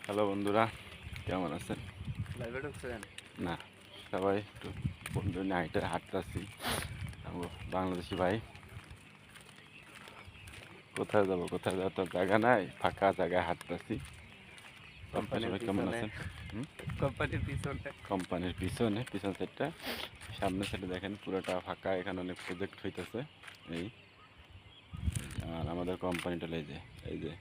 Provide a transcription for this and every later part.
Hello বন্ধুরা, কেমন আছেন? লাইভে ঢুকছেন? না, সবাই একটু বন্ধু নিয়ে হাঁটতে হাঁটতেছি। বাংলাদেশি ভাই, কোথায় যাবো তো জায়গা নাই, ফাঁকা জায়গায় হাঁটতেছি। আপনার কোম্পানির সবাই কেমন পিছনে আছেন? কোম্পানির পিছনে কোম্পানির পিছন সাইডটা, সামনে সাইডে দেখেন পুরোটা ফাঁকা। এখানে অনেক প্রজেক্ট হইতেছে। এই আর আমাদের কোম্পানিটা এই যে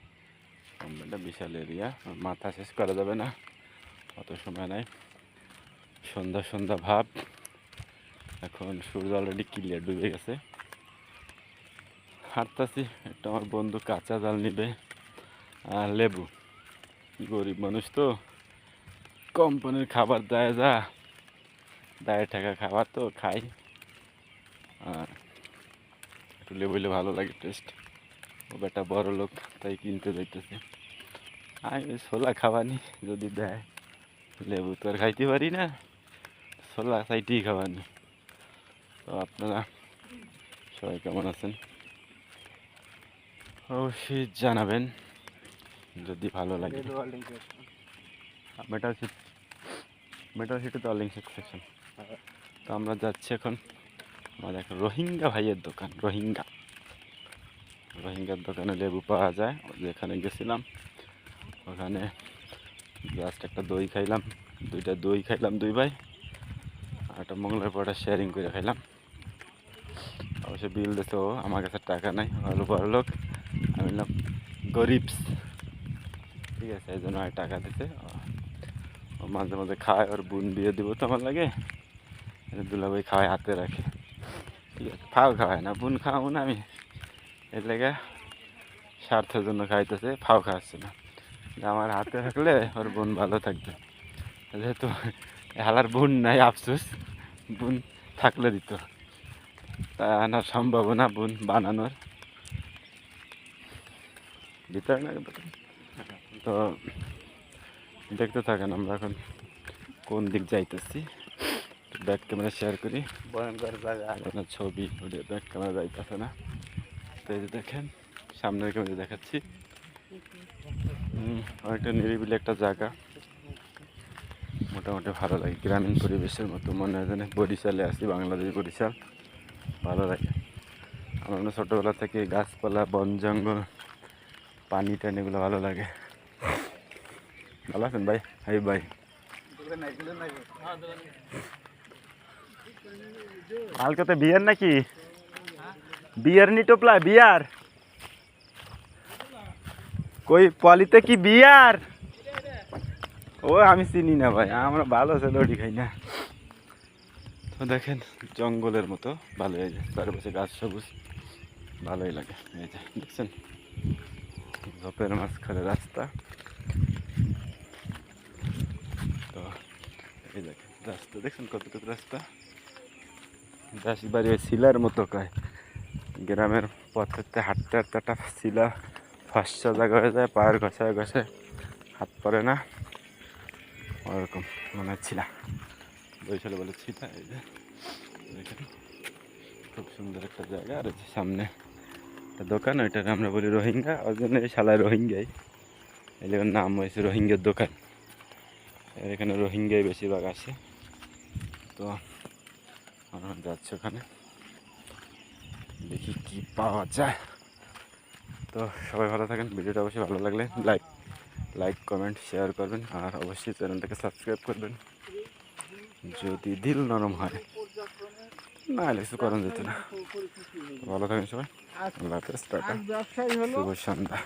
কোম্পানিটা বিশাল এরিয়া, মাথা শেষ করা যাবে না, অত সময় নাই। সন্ধ্যা সন্ধ্যা ভাব, এখন সূর্য অলরেডি ক্লিয়ার ডুবে গেছে। হাঁটতাছি, একটা আমার বন্ধু কাঁচা জাল নিবে আর লেবু। গরিব মানুষ তো, কোম্পানির খাবার দেয় যা, দায়ে টাকা খাবার তো খাই। আর একটু লেবু হলে ভালো লাগে টেস্ট। ও বেটা বড় লোক, তাই কিনতে যাইতেছে। আমি ছোলা খাবানি, যদি দেয় লেবু তো আর খাইতে পারি না, ছোলা চাইতেই খাবানি। তো আপনারা সবাই কেমন আছেন অবশ্যই জানাবেন যদি ভালো লাগে। মেটাল সিটি তো লিঙ্ক সেকশন। তো আমরা যাচ্ছি এখন আমাদের একটা রোহিঙ্গা ভাইয়ের দোকান। রোহিঙ্গার দোকানে লেবু পাওয়া যায়। যেখানে গেছিলাম ওখানে জাস্ট একটা দই খাইলাম, দুইটা দই খাইলাম দুই ভাই, আর একটা মঙ্গলের পরটা শেয়ারিং করে খাইলাম। অবশ্যই বিল দিতে, ও আমার কাছে টাকা নাই, ভালো বড় লোক, আমি বললাম গরিবস, ঠিক আছে, এই জন্য টাকা দিতে। ও মাঝে মাঝে খায়, ওর বোন বিয়ে দিব তো আমার লাগে, দুলাভাই খাওয়ায় হাতে রাখে, ঠিক আছে, ফাও খাওয়ায় না, বোন খাওয়াবো না আমি, এর লেগে স্বার্থের জন্য খাইতেছে, ফাও খাওয়াচ্ছে না। আমার হাতে থাকলে ওর বোন ভালো থাকবে, যেহেতু হালার বোন নাই, আফসোস, বোন থাকলে দিত, তা আনার সম্ভাবনা বোন বানানোর ভিতরে না। তো দেখতে থাকেন আমরা এখন কোন দিক যাইতেছি। ব্যাক ক্যামেরা শেয়ার করি, ভয়ঙ্কর জায়গা। আপনার ছবি ওটা ব্যাক ক্যামেরা যাইতেছে না। তো এই যে দেখেন সামনের ক্যামেরা দেখাচ্ছি, অনেকটা নিরিবিলি একটা জায়গা, মোটামুটি ভালো লাগে, গ্রামীণ পরিবেশের মতো মনে হয় যেন বরিশালে আসি, বাংলাদেশ বরিশাল, ভালো লাগে। আমার ছোটোবেলা থেকে গাছপালা, বন জঙ্গল, পানি টানি এগুলো ভালো লাগে। ভালো আছেন ভাই? হাই ভাই, কালকে বিয়ার নাকি? বিয়ার নি টোপলা, বিয়ার কই পলিতে কি বিয়ার? ও আমি চিনি না ভাই, আমরা ভালো ছেলে ওটি খাই না। তো দেখেন জঙ্গলের মতো ভালো, এই যে চারপাশে গাছ সবুজ, ভালোই লাগে। এই যে দেখছেন ঝোপের মাঝখানে রাস্তা। তো এই দেখেন রাস্তা দেখছেন কতটুকু রাস্তা, দেশ বাড়ি শিলার মতো কয়। গ্রামের পথে হাঁটতে হাঁটতে একটা শিলা ফসা জায়গা হয়ে যায়, পায়ের ঘষায় ঘষায় হাত পড়ে না, ওরকম মনে হচ্ছিল। বরিশালে বলে ছিলা। এই যে দেখেন খুব সুন্দর একটা জায়গা, আর সামনে একটা দোকান, ওইটাকে আমরা বলি রোহিঙ্গা, ওই জন্য এই শালায় রোহিঙ্গাই, এই জায়গার নাম হয়েছে রোহিঙ্গার দোকান। এখানে রোহিঙ্গাই বেশিরভাগ আসে। তো আমরা যাচ্ছি ওখানে, দেখি কি পাওয়া যায়। তো সবাই ভালো থাকেন, ভিডিওটা অবশ্যই ভালো লাগলে লাইক কমেন্ট শেয়ার করবেন, আর অবশ্যই চ্যানেলটাকে সাবস্ক্রাইব করবেন যদি দিল নরম হয়, না হলে কিছু করানো যেত না। ভালো থাকেন সবাই, আল্লাহ হাফেজ, টাটা, শুভ সন্ধ্যা।